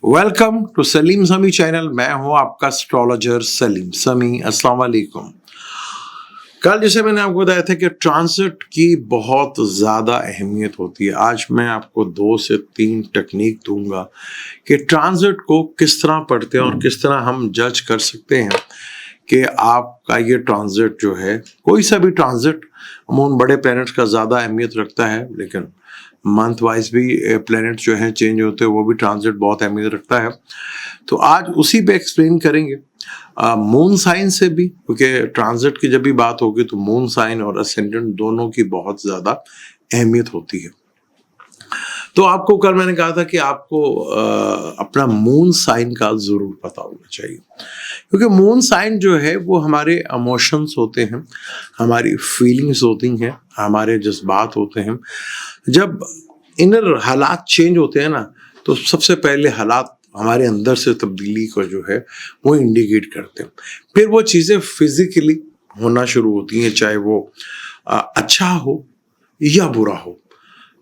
Welcome to Salim समी channel. मैं हूं आपका एस्ट्रोलॉजर सलीम समी। अस्सलाम वालेकुम। कल जैसे मैंने आपको बताया था कि ट्रांजिट की बहुत ज़्यादा अहमियत होती है। आज मैं आपको 2 से 3 टेक्निक दूंगा कि ट्रांजिट को किस तरह पढ़ते हैं और किस तरह हम जज कर सकते हैं कि आपका ये ट्रांजिट जो है, कोई सा भी ट्रांजिट, मून बड़े प्लैनेट्स का ज़्यादा अहमियत रखता है, लेकिन मंथ वाइज भी प्लैनेट्स जो हैं चेंज होते हैं, वो भी ट्रांजिट बहुत अहमियत रखता है। तो आज उसी पे एक्सप्लेन करेंगे मून साइन से भी, क्योंकि ट्रांजिट की जब भी बात होगी तो मून साइन और असेंडेंट दोनों की बहुत ज़्यादा अहमियत होती है। तो आपको कल मैंने कहा था कि आपको अपना मून साइन का ज़रूर पता होना चाहिए, क्योंकि मून साइन जो है वो हमारे इमोशंस होते हैं, हमारी फीलिंग्स होती हैं, हमारे जज्बात होते हैं। जब इनर हालात चेंज होते हैं ना, तो सबसे पहले हालात हमारे अंदर से तब्दीली को जो है वो इंडिकेट करते हैं। फिर वो चीज़ें फिजिकली होना शुरू होती हैं, चाहे वो अच्छा हो या बुरा हो।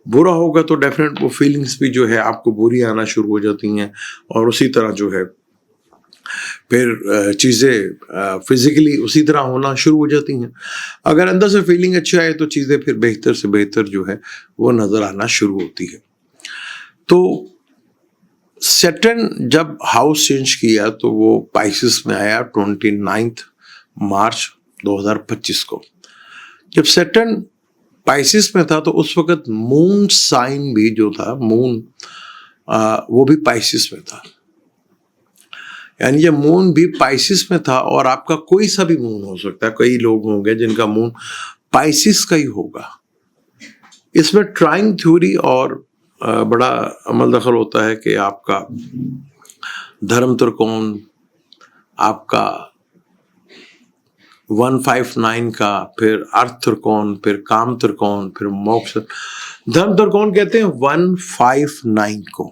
बुरा होगा तो डेफिनेट वो फीलिंग्स भी जो है आपको बुरी आना शुरू हो जाती हैं, और उसी तरह जो है फिर चीज़ें फिजिकली उसी तरह होना शुरू हो जाती हैं। अगर अंदर से फीलिंग अच्छी आए तो चीज़ें फिर बेहतर से बेहतर जो है वो नज़र आना शुरू होती है। तो सैटर्न जब हाउस चेंज किया तो वो पाइसिस में आया 29 मार्च 2025 को। जब सैटर्न पाइसिस में था तो उस वक्त मून साइन भी जो था, मून वो भी पाइसिस में था। यानी ये मून भी पाइसिस में था, और आपका कोई सा भी मून हो सकता है। कई लोग होंगे जिनका मून पाइसिस का ही होगा। इसमें ट्राइंग थ्योरी और बड़ा अमल दखल होता है कि आपका धर्म त्रिकोण, आपका 159 का, फिर अर्थ त्रिकोण, फिर काम त्रिकोण, फिर मोक्ष। धर्म त्रिकोण कहते हैं 159 को,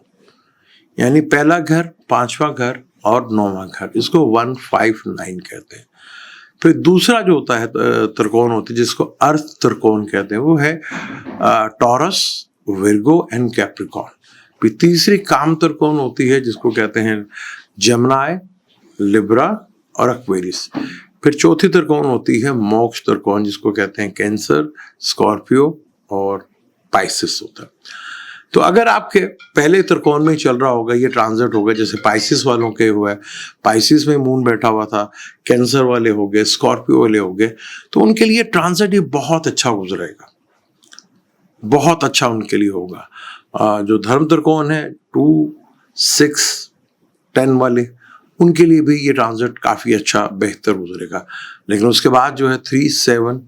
यानी पहला घर, 5वां घर और 9वां घर, इसको 159 कहते हैं। फिर दूसरा जो होता है त्रिकोण होती है जिसको अर्थ त्रिकोण कहते हैं, वो है टॉरस, विर्गो एंड कैप्रिकॉर्न। फिर तीसरी काम त्रिकोण होती है जिसको कहते हैं जमनाय, लिब्रा और एक्वेरियस। फिर चौथी त्रिकोण होती है मोक्ष त्रिकोण जिसको कहते हैं कैंसर, स्कॉर्पियो और पाइसिस होता है। तो अगर आपके पहले त्रिकोण में चल रहा होगा, ये ट्रांजिट होगा, जैसे पाइसिस वालों के हुआ है, पाइसिस में मून बैठा हुआ था, कैंसर वाले हो गए, स्कॉर्पियो वाले हो गए, तो उनके लिए ट्रांजिट ये बहुत अच्छा गुजरेगा, बहुत अच्छा उनके लिए होगा। जो धर्म त्रिकोण है 2, 6, 10 वाले, उनके लिए भी ये ट्रांजिट काफ़ी अच्छा बेहतर गुजरेगा। लेकिन उसके बाद जो है 3, 7,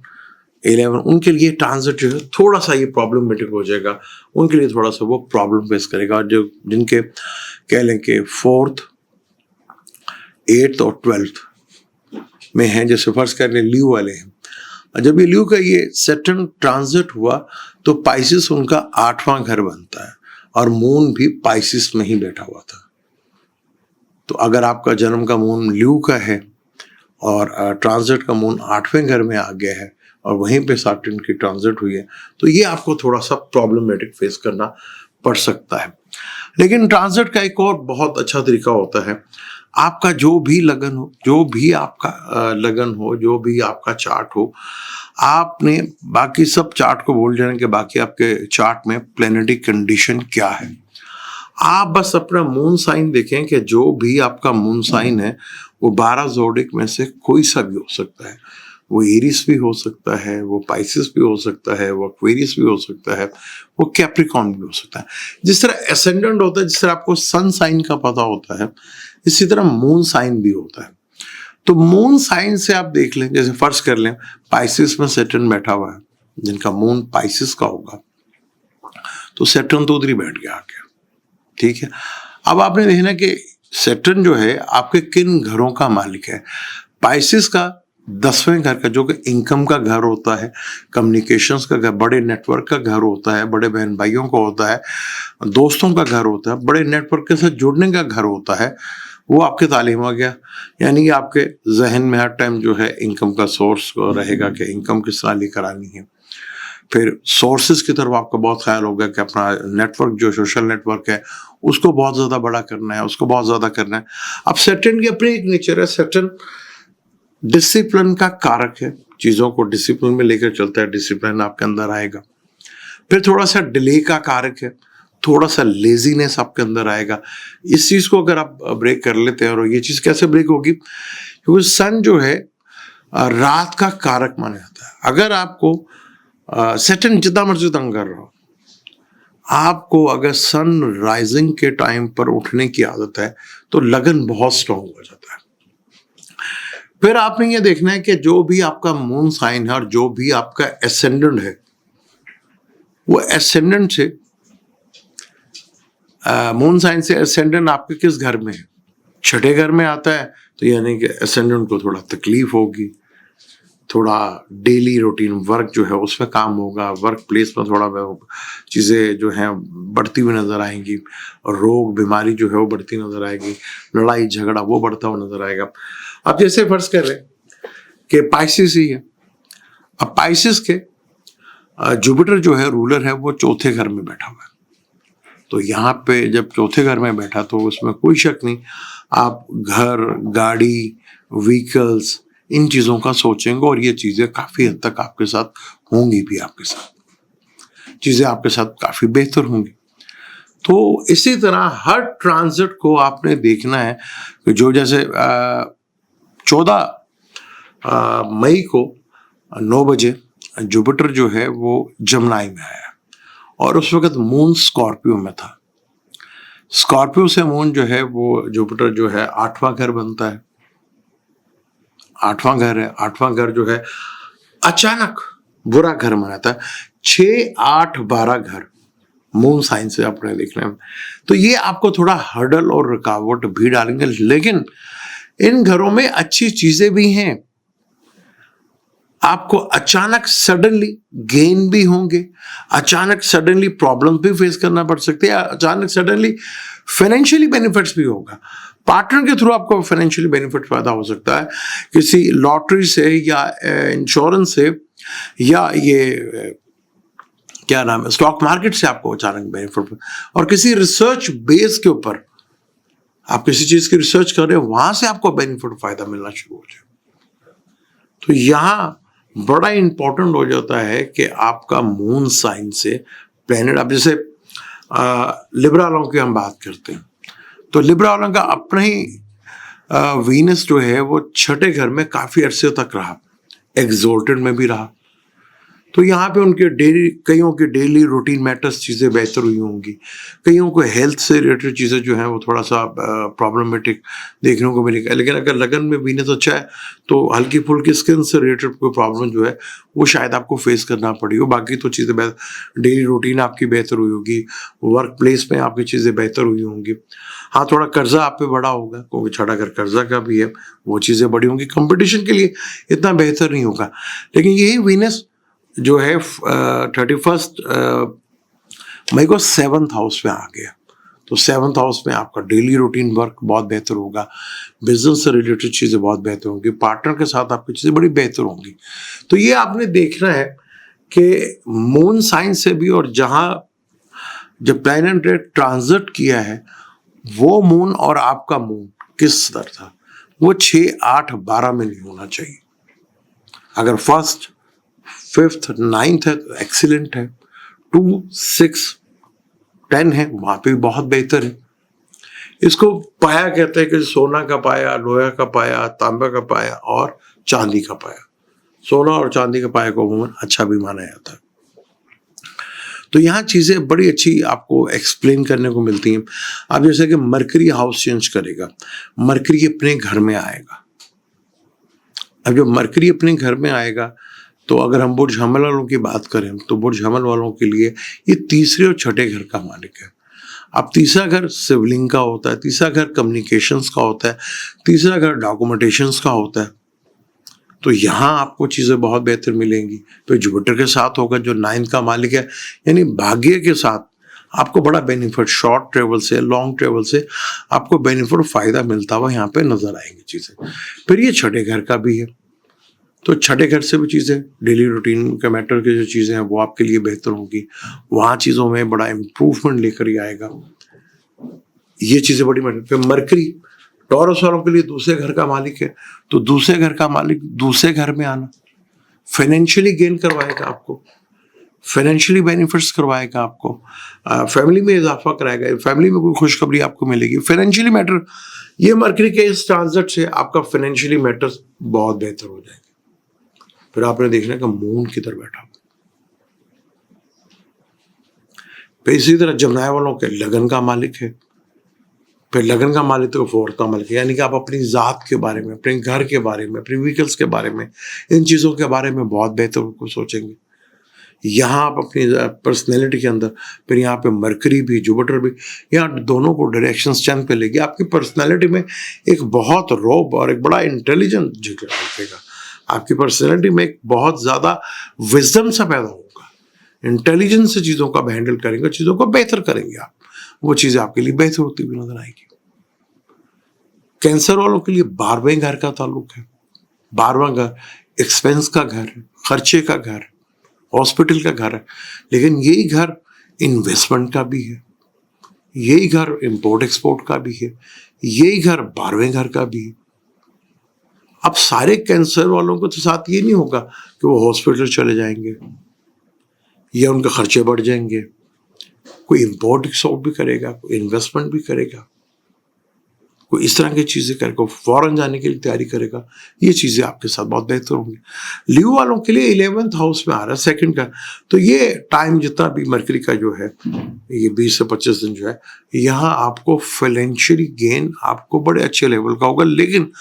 11, उनके लिए ट्रांजिट जो है थोड़ा सा ये प्रॉब्लमेटिक हो जाएगा, उनके लिए थोड़ा सा वो प्रॉब्लम फेस करेगा। जो जिनके कह लें कि 4th, 8th और 12th में हैं, जैसे फर्ज कर लें ल्यू वाले हैं, जब ये ल्यू का ये सैटर्न ट्रांजिट हुआ तो पाइसिस उनका 8वां घर बनता है, और मून भी पाइसिस में ही बैठा हुआ था। तो अगर आपका जन्म का मून ल्यू का है और ट्रांजिट का मून 8वें घर में आ गया है और वहीं पे सैटर्न की ट्रांजिट हुई है, तो ये आपको थोड़ा सा प्रॉब्लमेटिक फेस करना पड़ सकता है। लेकिन ट्रांजिट का एक और बहुत अच्छा तरीका होता है, आपका जो भी लगन हो, जो भी आपका लगन हो, जो भी आपका चार्ट हो, आपने बाकी सब चार्ट को भूल जाने के बाकी आपके चार्ट में प्लैनेटरी कंडीशन क्या है। आप बस अपना मून साइन देखें कि जो भी आपका मून साइन है वो 12 जोडिक में से कोई सा भी हो सकता है। वो एरिस भी हो सकता है, वो पाइसिस भी हो सकता है, वो एक्वेरियस भी हो सकता है, वो कैप्रिकॉर्न भी हो सकता है। जिस तरह एसेंडेंट होता है, जिस तरह आपको सन साइन का पता होता है, इसी तरह मून साइन भी होता है। तो मून साइन से आप देख लें, जैसे फर्ज कर लें पाइसिस में सैटर्न बैठा हुआ है, जिनका मून पाइसिस का होगा, तो सैटर्न तो उधर ही बैठ गया आके, ठीक है। अब आपने देखना कि सैटर्न जो है आपके किन घरों का मालिक है। पाइसिस का 10वें घर का, जो कि इनकम का घर होता है, कम्युनिकेशंस का घर, बड़े नेटवर्क का घर होता है, बड़े बहन भाइयों का होता है, दोस्तों का घर होता है, बड़े नेटवर्क के साथ जुड़ने का घर होता है, वो आपके तालीम आ गया। यानी आपके जहन में हर टाइम जो है इनकम का सोर्स रहेगा कि इनकम किस तरह लेकर आनी है। फिर सोर्सेज की तरफ आपका बहुत ख्याल होगा कि अपना नेटवर्क जो सोशल नेटवर्क है उसको बहुत ज़्यादा बड़ा करना है, उसको बहुत ज़्यादा करना है। अब सैटर्न की अपनी एक नेचर है, सैटर्न डिसिप्लिन का कारक है, चीज़ों को डिसिप्लिन में लेकर चलता है, डिसिप्लिन आपके अंदर आएगा। फिर थोड़ा सा डिले का कारक है, थोड़ा सा लेजीनेस आपके अंदर आएगा। इस चीज़ को अगर आप ब्रेक कर लेते हैं, और ये चीज़ कैसे ब्रेक होगी, क्योंकि सन जो है रात का कारक माना जाता है। अगर आपको सैटर्न जितना मर्जी तंग कर रहा हो, आपको अगर सन राइजिंग के टाइम पर उठने की आदत है तो लगन बहुत स्ट्रांग हो जाता है। फिर आपने ये देखना है कि जो भी आपका मून साइन है और जो भी आपका एसेंडेंट है, वो एसेंडेंट से मून साइन से एसेंडेंट आपके किस घर में है, छठे घर में आता है, तो यानी कि एसेंडेंट को थोड़ा तकलीफ होगी, थोड़ा डेली रूटीन वर्क जो है उसमें काम होगा, वर्क प्लेस में थोड़ा चीज़ें जो हैं बढ़ती हुई नज़र आएंगी, और रोग बीमारी जो है वो बढ़ती नज़र आएगी, लड़ाई झगड़ा वो बढ़ता हुआ नज़र आएगा। अब जैसे फर्ज कर रहे हैं कि पाइसिस ही है, अब पाइसिस के जुपिटर जो है रूलर है वो चौथे घर में बैठा हुआ है, तो यहाँ पे जब चौथे घर में बैठा तो उसमें कोई शक नहीं, आप घर, गाड़ी, व्हीकल्स, इन चीज़ों का सोचेंगे, और ये चीज़ें काफ़ी हद तक आपके साथ होंगी भी, आपके साथ चीज़ें आपके साथ काफ़ी बेहतर होंगी। तो इसी तरह हर ट्रांजिट को आपने देखना है कि जो जैसे 14 मई को 9 बजे जुपिटर जो है वो जमनाई में आया, और उस वक्त मून स्कॉर्पियो में था। स्कॉर्पियो से मून जो है वो जुपिटर जो है 8वां घर बनता है, 8वां घर है, 8वां घर जो है अचानक बुरा घर माना था। 6, 8, 12 घर मून साइन से अपने देखने में, तो ये आपको थोड़ा हर्डल और रुकावट भी डालेंगे, लेकिन इन घरों में अच्छी चीजें भी हैं। आपको अचानक सडनली गेन भी होंगे, अचानक सडनली प्रॉब्लम भी फेस करना पड़ सकती है, अचानक सडनली फाइनेंशियली बेनिफिट्स भी होगा। पार्टनर के थ्रू आपको फाइनेंशियली बेनिफिट पैदा हो सकता है, किसी लॉटरी से या इंश्योरेंस से, या ये क्या नाम है, स्टॉक मार्केट से आपको अचानक बेनिफिट, और किसी रिसर्च बेस के ऊपर आप किसी चीज की रिसर्च कर रहे हो, वहां से आपको बेनिफिट फायदा मिलना शुरू हो जाए। तो यहां बड़ा इंपॉर्टेंट हो जाता है कि आपका मून साइन से प्लैनेट, अब जैसे लिब्रा वालों की हम बात करते हैं, तो लिब्रा वालों का अपना ही वीनस जो है वो छठे घर में काफी अरसे तक रहा, एग्जॉल्टेड में भी रहा, तो यहाँ पे उनके डेली, कईयों के डेली रूटीन मैटर्स चीज़ें बेहतर हुई होंगी, कईयों को हेल्थ से रिलेटेड चीज़ें जो हैं वो थोड़ा सा प्रॉब्लमैटिक देखने को मिलेगा। लेकिन अगर लगन में वीनस अच्छा है तो हल्की फुल्की स्किन से रिलेटेड कोई प्रॉब्लम जो है वो शायद आपको फेस करना पड़ी हो, बाकी तो चीज़ें डेली रूटीन आपकी बेहतर हुई होगी, वर्क प्लेस में आपकी चीज़ें बेहतर हुई होंगी। हाँ, थोड़ा कर्जा आप पे बड़ा होगा, क्योंकि छठा घर कर्जा का भी है, वो चीज़ें बड़ी होंगी, कंपटीशन के लिए इतना बेहतर नहीं होगा। लेकिन यही वीनस जो है 31 मई को 7th हाउस में आ गया, तो 7th हाउस में आपका डेली रूटीन वर्क बहुत बेहतर होगा, बिजनेस से रिलेटेड चीज़ें बहुत बेहतर होंगी, पार्टनर के साथ आपकी चीज़ें बड़ी बेहतर होंगी। तो ये आपने देखना है कि मून साइन से भी, और जहाँ जब प्लैनेट ने ट्रांजिट किया है वो मून और आपका मून किस स्तर था, वो 6, 8, 12 में नहीं होना चाहिए। अगर 1st, 5th, 9th है तो एक्सीलेंट है, 2, 6, 10 है, वहां पे भी बहुत बेहतर है। इसको पाया कहते हैं कि सोना का पाया, लोहा का पाया, तांबा का पाया और चांदी का पाया। सोना और चांदी का पाया को अमूमन अच्छा भी माना जाता है। तो यहाँ चीजें बड़ी अच्छी आपको एक्सप्लेन करने को मिलती हैं। अब जैसे कि मरकरी हाउस चेंज करेगा, मरकरी अपने घर में आएगा। अब जब मरकरी अपने घर में आएगा तो अगर हम बुर्ज हमल वालों की बात करें तो बुर्ज हमल वालों के लिए ये तीसरे और छठे घर का मालिक है। अब तीसरा घर सिवलिंग का होता है, तीसरा घर कम्युनिकेशंस का होता है, तीसरा घर डॉक्यूमेंटेशंस का होता है। तो यहाँ आपको चीज़ें बहुत बेहतर मिलेंगी। तो जुपिटर के साथ होगा जो 9th का मालिक है, यानी भाग्य के साथ आपको बड़ा बेनिफिट, शॉर्ट ट्रेवल से, लॉन्ग ट्रेवल से आपको बेनिफिट फायदा मिलता हुआ यहाँ पे नजर आएंगी चीज़ें। फिर ये छठे घर का भी है, तो छठे घर से भी चीज़ें डेली रूटीन के मैटर की जो चीज़ें हैं वो आपके लिए बेहतर होंगी, वहाँ चीज़ों में बड़ा इम्प्रूवमेंट लेकर ही आएगा। ये चीज़ें बड़ी मैटर। फिर मरकरी टॉरस वालों के लिए दूसरे घर का मालिक है, तो दूसरे घर का मालिक दूसरे घर में आना फाइनेंशियली गेन करवाएगा आपको, फाइनेंशियली बेनिफिट्स करवाएगा आपको, फैमिली में इजाफा कराएगा, फैमिली में कोई खुशखबरी आपको मिलेगी, फाइनेंशियली मैटर। ये मरकरी के इस ट्रांजिट से आपका फाइनेंशियली मैटर्स बहुत बेहतर हो जाएगा। फिर आपने देखना का मून किधर बैठा हुआ। फिर इसी तरह जमनाय वालों के लगन का मालिक है, फिर लगन का मालिक तो फोर्थ का मालिक है, यानी कि आप अपनी ज़ात के बारे में, अपने घर के बारे में, अपने व्हीकल्स के बारे में, इन चीज़ों के बारे में बहुत बेहतर को सोचेंगे। यहाँ आप अपनी पर्सनैलिटी के अंदर, फिर यहाँ पे मरकरी भी जुपिटर भी, यहाँ दोनों को डायरेक्शंस चंद पे लेगी। आपकी पर्सनैलिटी में एक बहुत रोब और एक बड़ा इंटेलिजेंट जिक्र दिखेगा। आपकी पर्सनैलिटी में एक बहुत ज़्यादा विजडम सा पैदा होगा, इंटेलिजेंस से चीज़ों का हैंडल करेंगे, चीज़ों को बेहतर करेंगे आप, वो चीज़ें आपके लिए बेहतर होती हुई नजर आएगी। कैंसर वालों के लिए 12वें घर का ताल्लुक है। 12वां घर एक्सपेंस का घर है, खर्चे का घर, हॉस्पिटल का घर है, लेकिन यही घर इन्वेस्टमेंट का भी है, यही घर इंपोर्ट एक्सपोर्ट का भी है, यही घर 12वें घर का भी है। अब सारे कैंसर वालों को तो साथ ये नहीं होगा कि वो हॉस्पिटल चले जाएंगे या उनके खर्चे बढ़ जाएंगे, कोई इंपोर्ट एक्सपोर्ट भी करेगा, कोई इन्वेस्टमेंट भी करेगा, कोई इस तरह की चीज़ें करेगा, फॉरेन जाने के लिए तैयारी करेगा। ये चीज़ें आपके साथ बहुत बेहतर होंगी। लियो वालों के लिए 11th हाउस में आ रहा है, सेकंड का, तो ये टाइम जितना भी मरकरी का जो है ये 20 से 25 दिन जो है, यहाँ आपको फाइनेंशियली गेन आपको बड़े अच्छे लेवल का होगा, लेकिन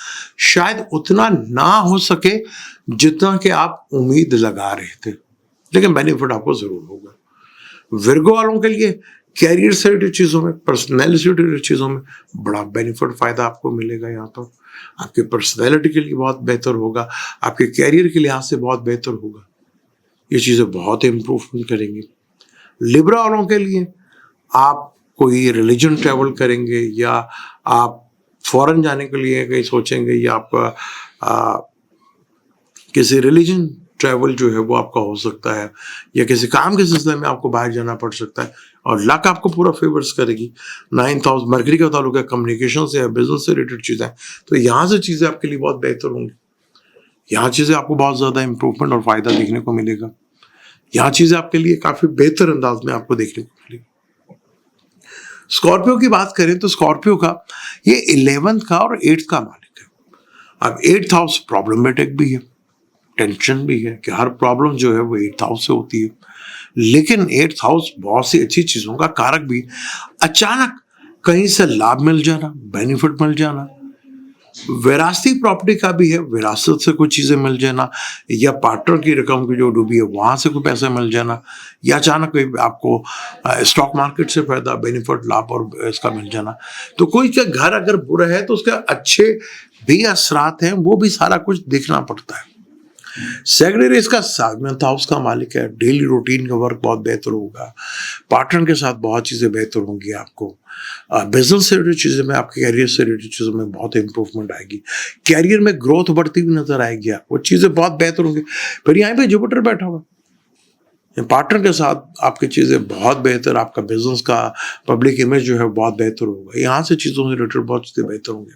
शायद उतना ना हो सके जितना कि आप उम्मीद लगा रहे थे, लेकिन बेनिफिट आपको ज़रूर होगा। विर्गो वालों के लिए कैरियर से रिलेटेड चीज़ों में, पर्सनैलिटी से रिलेटेड चीज़ों में बड़ा बेनिफिट फ़ायदा आपको मिलेगा। यहाँ तो आपके पर्सनैलिटी के लिए बहुत बेहतर होगा, आपके कैरियर के लिहाज से बहुत बेहतर होगा, ये चीज़ें बहुत इम्प्रूवमेंट करेंगी। लिब्रा वालों के लिए आप कोई रिलीजन ट्रैवल करेंगे, या आप फॉरेन जाने के लिए कहीं सोचेंगे, या आप किसी रिलीजन ट्रैवल जो है वो आपका हो सकता है, या किसी काम के सिलसिले में आपको बाहर जाना पड़ सकता है, और लक आपको पूरा फेवर्स करेगी। 9th हाउस मरकरी का ताल्लुक है कम्युनिकेशन से, बिजनेस से रिलेटेड चीज़ें, तो यहाँ से चीज़ें आपके लिए बहुत बेहतर होंगी। यहाँ चीज़ें आपको बहुत ज़्यादा इंप्रूवमेंट और फायदा देखने को मिलेगा। यहाँ चीज़ें आपके लिए काफ़ी बेहतर अंदाज में आपको देखने को मिलेगी। स्कॉर्पियो की बात करें तो स्कॉर्पियो का ये 11th का और 8th का मालिक है। अब 8th हाउस प्रॉब्लमेटिक भी है, टेंशन भी है कि हर प्रॉब्लम जो है वो 8th हाउस से होती है, लेकिन 8th हाउस बहुत सी अच्छी चीज़ों का कारक भी। अचानक कहीं से लाभ मिल जाना, बेनिफिट मिल जाना, विरासती प्रॉपर्टी का भी है, विरासत से कुछ चीज़ें मिल जाना, या पार्टनर की रकम की जो डूबी है वहाँ से कोई पैसा मिल जाना, या अचानक कोई आपको स्टॉक मार्केट से फायदा, बेनिफिट, लाभ और इसका मिल जाना। तो कोई का घर अगर बुरा है तो उसके अच्छे भी असरात हैं, वो भी सारा कुछ देखना पड़ता है। सेक्रेटरी का 7th हाउस का मालिक है, डेली रूटीन का वर्क बहुत बेहतर होगा, पार्टनर के साथ बहुत चीज़ें बेहतर होंगी आपको, बिजनेस से रिलेटेड चीज़ें में, आपके कैरियर से रिलेटेड चीज़ों में बहुत इंप्रूवमेंट आएगी, कैरियर में ग्रोथ बढ़ती हुई नजर आएगी, वो चीज़ें बहुत बेहतर होंगी। फिर यहाँ पे जुपिटर बैठा हुआ, पार्टनर के साथ आपकी चीज़ें बहुत बेहतर, आपका बिजनेस का पब्लिक इमेज जो है बहुत बेहतर होगा, यहाँ से चीज़ों से रिलेटेड बहुत चीज़ें बेहतर होंगी।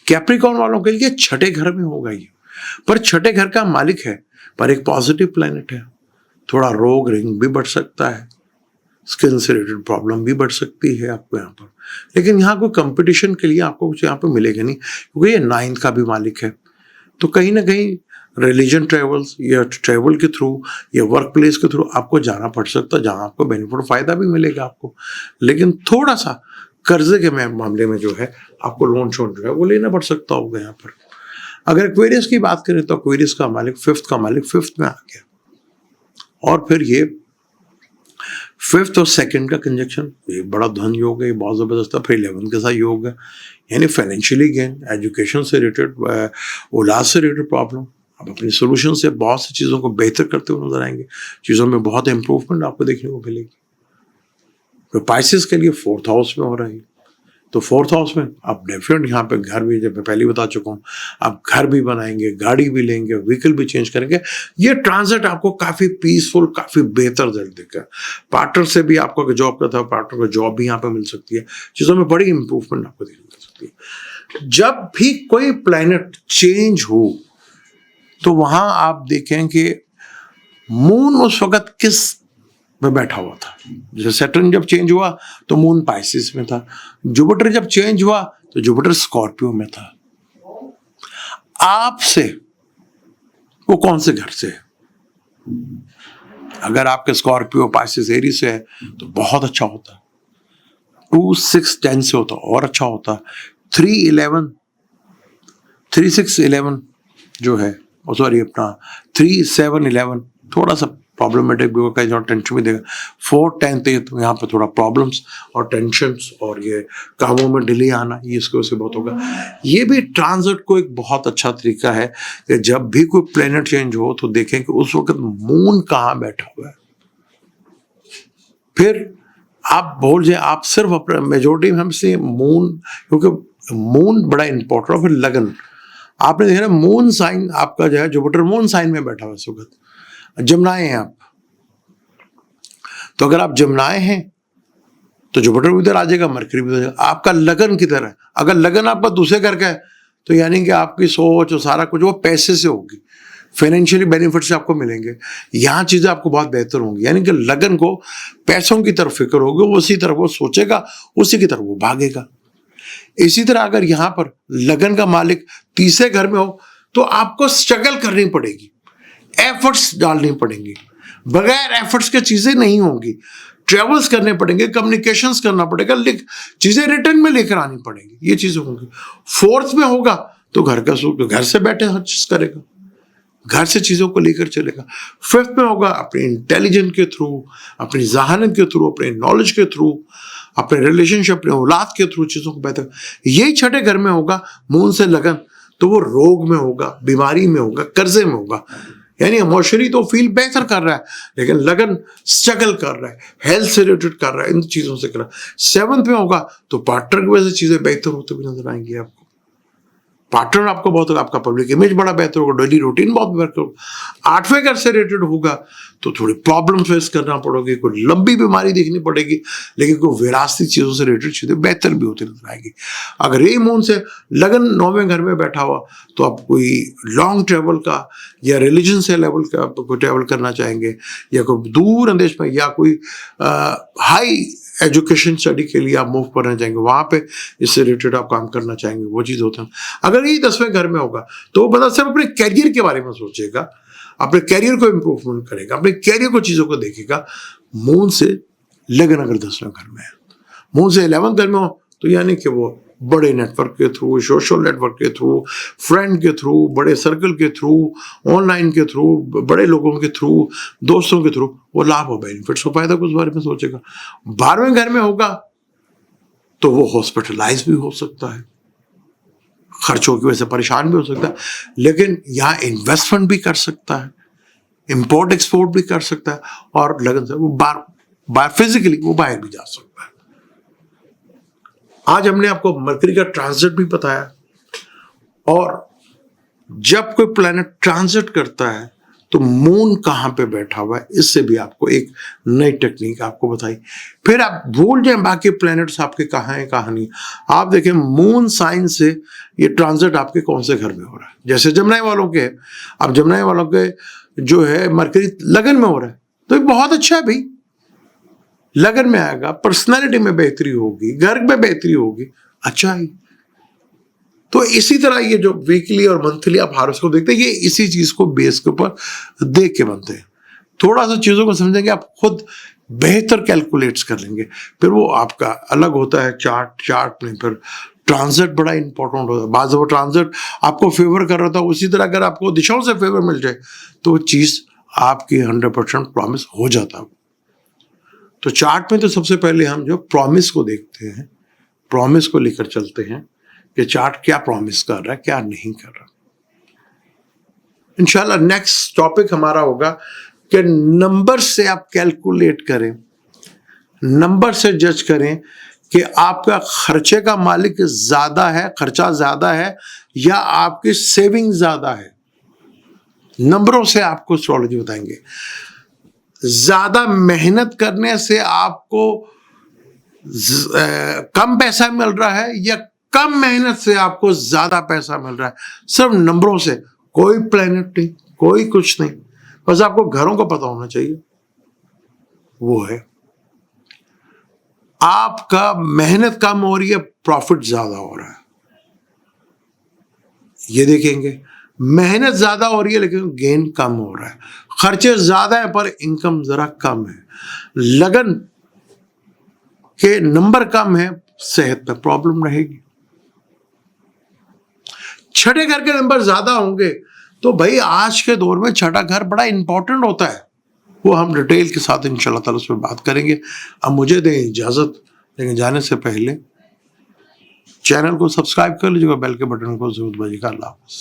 कैप्रिकॉर्न वालों के लिए छठे घर में होगा ये, पर छठे घर का मालिक है, पर एक पॉजिटिव प्लैनेट है, थोड़ा रोग रिंग भी बढ़ सकता है, स्किन से रिलेटेड प्रॉब्लम भी बढ़ सकती है आपको यहाँ पर, लेकिन यहाँ कोई कंपटीशन के लिए आपको कुछ यहाँ पर मिलेगा नहीं, क्योंकि ये 9th का भी मालिक है। तो कहीं ना कहीं रिलीजन ट्रेवल्स या ट्रेवल के थ्रू या वर्क प्लेस के थ्रू आपको जाना पड़ सकता है, जहाँ आपको बेनिफिट फायदा भी मिलेगा आपको, लेकिन थोड़ा सा कर्जे के मामले में जो है आपको लोन शोन जो है वो लेना पड़ सकता होगा यहाँ पर। अगर एक्वेरियस की बात करें तो एक्वेरियस का मालिक 5th का मालिक 5th में आ गया, और फिर ये 5th और 2nd का कंजक्शन, ये बड़ा धन योग है, ये बहुत ज़बरदस्त है। फिर 11th के साथ योग है, यानी फाइनेंशियली गेन, एजुकेशन से रिलेटेड, औलाद से रिलेटेड प्रॉब्लम, आप अपनी सोल्यूशन से बहुत सी चीज़ों को बेहतर करते हुए नजर आएंगे, चीज़ों में बहुत इंप्रूवमेंट आपको देखने को मिलेगी। तो पाइसेस के लिए 4th हाउस में हो रहा है, तो फोर्थ हाउस में आप डेफिनेट यहाँ पे घर भी, जब मैं पहले बता चुका हूँ, आप घर भी बनाएंगे, गाड़ी भी लेंगे, व्हीकल भी चेंज करेंगे। ये ट्रांजिट आपको काफी पीसफुल, काफी बेहतर रिजल्ट देगा। पार्टनर से भी आपको जॉब करता है, पार्टनर को जॉब भी यहाँ पे मिल सकती है, चीजों में बड़ी इंप्रूवमेंट आपको देखने मिल सकती है। जब भी कोई प्लैनेट चेंज हो तो वहां आप देखें कि मून उस वक्त किस में बैठा हुआ था। जैसे सैटर्न जब चेंज हुआ तो मून पाइसिस में था, जुपिटर जब चेंज हुआ तो जुपिटर स्कॉर्पियो में था। आपसे वो कौन से घर से है? अगर आपके स्कॉर्पियो पाइसिस एरीज से है तो बहुत अच्छा होता, 2, 6, 10 से होता और अच्छा होता। 3, 11, 3, 6, 11 जो है, सॉरी अपना 3, 7, 11 थोड़ा सा प्रॉब्लमेटिक भी होगा, टेंशन भी देगा। 4, 10 तो यहाँ पे थोड़ा प्रॉब्लम्स और टेंशन्स और ये कामों में डिले आना, ये इसकी वजह से बहुत होगा। ये भी ट्रांजिट को एक बहुत अच्छा तरीका है कि जब भी कोई प्लेनेट चेंज हो तो देखें कि उस वक्त मून कहाँ बैठा हुआ है। फिर आप बोल जाए, आप सिर्फ अपने मेजोरिटी में हमसे मून, क्योंकि मून बड़ा इंपॉर्टेंट है। फिर लगन आपने देखा ना, मून साइन आपका जो है जुपिटर मून साइन में बैठा हुआ इस वक्त। जमनाए हैं आप, तो अगर आप जमनाए हैं तो जुपिटर भी उधर आ जाएगा, मरकरी भी उधर आ जाएगा। आपका लगन किधर है? अगर लगन आपका दूसरे घर का है तो यानी कि आपकी सोच और सारा कुछ वो पैसे से होगी, फाइनेंशियली बेनिफिट से आपको मिलेंगे, यहाँ चीजें आपको बहुत बेहतर होंगी। यानी कि लगन को पैसों की तरफ फिक्र होगी, वो उसी तरफ वो सोचेगा, उसी की तरफ वो भागेगा। इसी तरह अगर यहाँ पर लगन का मालिक तीसरे घर में हो तो आपको स्ट्रगल करनी पड़ेगी, एफर्ट्स डालनी पड़ेंगी। बगैर एफर्ट्स के चीजें नहीं होंगी, ट्रेवल्स करने पड़ेंगे, कम्युनिकेशंस करना पड़ेगा, चीजें रिटर्न में लेकर आनी पड़ेंगी, ये चीजें होंगी। फोर्थ में होगा तो घर का सुख, घर से बैठे हर चीज करेगा, घर से चीजों को लेकर चलेगा। फिफ्थ में होगा अपने इंटेलिजेंस के थ्रू, अपनी जहानत के थ्रू, अपने नॉलेज के थ्रू, अपने रिलेशनशिप, अपने औलाद के थ्रू चीजों को बेहतर। यही छठे घर में होगा मून से लगन, तो वो रोग में होगा, बीमारी में होगा, कर्जे में होगा। यानी इमोशनली तो फील बेहतर कर रहा है, लेकिन लगन स्ट्रगल कर रहा है, हेल्थ से रिलेटेड कर रहा है, इन चीजों से कर रहा है। सेवंथ में होगा तो पार्टनर की वजह से चीजें बेहतर होते हुए नजर आएंगी आपको। पार्टनर आपको बहुत, आपका पब्लिक इमेज बड़ा बेहतर होगा, डेली रूटीन बहुत बेहतर होगा। आठवें घर से रिलेटेड होगा तो थोड़ी प्रॉब्लम फेस करना पड़ेगी, कोई लंबी बीमारी देखनी पड़ेगी, लेकिन कोई विरासती चीजों से रिलेटेड चीजें बेहतर भी होती नजर आएगी। अगर यही मून से लगन 9वें घर में बैठा हुआ तो आप कोई लॉन्ग ट्रेवल का या रिलीजन से लेवल का कोई ट्रेवल करना चाहेंगे, या कोई दूर अंदेश में, या कोई हाई एजुकेशन स्टडी के लिए आप मूव करना चाहेंगे, वहां पे इससे रिलेटेड आप काम करना चाहेंगे, वो चीज होता है। अगर ये 10वें घर में होगा तो वो बंदा सिर्फ अपने कैरियर के बारे में सोचेगा, अपने कैरियर को इंप्रूवमेंट करेगा, अपने कैरियर को चीजों को देखेगा। मून से लगन अगर 10वें घर में है, मून से 11वें घर में हो तो यानी कि वो बड़े नेटवर्क के थ्रू, सोशल नेटवर्क के थ्रू, फ्रेंड के थ्रू, बड़े सर्कल के थ्रू, ऑनलाइन के थ्रू, बड़े लोगों के थ्रू, दोस्तों के थ्रू वो लाभ और बेनिफिट्स हो फायदा कुछ बारे में सोचेगा। 12वें घर में होगा तो वो हॉस्पिटलाइज भी हो सकता है, खर्चों की वजह से परेशान भी हो सकता है, लेकिन यहाँ इन्वेस्टमेंट भी कर सकता है, इंपोर्ट एक्सपोर्ट भी कर सकता है, और लगन से वो बाहर फिजिकली वो बाहर भी जा सकता है। आज हमने आपको मरकरी का ट्रांजिट भी बताया, और जब कोई प्लैनेट ट्रांजिट करता है तो मून कहां पे बैठा हुआ है, इससे भी आपको एक नई टेक्निक आपको बताई। फिर आप भूल जाएं बाकी प्लैनेट्स आपके कहाँ हैं कहाँ नहीं। आप देखें मून साइन से ये ट्रांजिट आपके कौन से घर में हो रहा है। जैसे जमनाई वालों के, अब जमनाई वालों के जो है मरकरी लगन में हो रहा है तो ये बहुत अच्छा है भाई, लगन में आएगा, पर्सनैलिटी में बेहतरी होगी, घर में बेहतरी होगी, अच्छा है। तो इसी तरह ये जो वीकली और मंथली आप हॉरोस्कोप देखते हैं, ये इसी चीज को बेस के ऊपर देख के बनते हैं। थोड़ा सा चीजों को समझेंगे आप खुद बेहतर कैलकुलेट्स कर लेंगे, फिर वो आपका अलग होता है चार्ट में। फिर ट्रांजिट बड़ा इंपॉर्टेंट होता है। बाज़ वो ट्रांजिट आपको फेवर कर रहा था, उसी तरह अगर आपको दिशाओं से फेवर मिल जाए तो वो चीज आपकी 100% प्रॉमिस हो जाता है। तो चार्ट में तो सबसे पहले हम जो प्रॉमिस को देखते हैं, प्रॉमिस को लेकर चलते हैं कि चार्ट क्या प्रॉमिस कर रहा है, क्या नहीं कर रहा। इंशाल्लाह नेक्स्ट टॉपिक हमारा होगा कि नंबर से आप कैलकुलेट करें, नंबर से जज करें कि आपका खर्चे का मालिक ज्यादा है, खर्चा ज्यादा है, या आपकी सेविंग ज्यादा है। नंबरों से आपको एस्ट्रोलॉजी बताएंगे। ज्यादा मेहनत करने से आपको कम पैसा मिल रहा है, या कम मेहनत से आपको ज्यादा पैसा मिल रहा है, सिर्फ नंबरों से। कोई प्लेनेट नहीं, कोई कुछ नहीं, बस आपको घरों को पता होना चाहिए। वो है आपका मेहनत कम हो रही है, प्रॉफिट ज्यादा हो रहा है। ये देखेंगे, मेहनत ज्यादा हो रही है लेकिन गेन कम हो रहा है। खर्चे ज्यादा है पर इनकम जरा कम है। लगन के नंबर कम है, सेहत में प्रॉब्लम रहेगी। छठे घर के नंबर ज्यादा होंगे तो भाई आज के दौर में छठा घर बड़ा इंपॉर्टेंट होता है। वो हम डिटेल के साथ इंशाल्लाह ताला उस पर बात करेंगे। अब मुझे दें इजाजत, लेकिन जाने से पहले चैनल को सब्सक्राइब कर लीजिएगा, बेल के बटन को जरूर दबाइएगा। अल्लाह हाफ़िज़।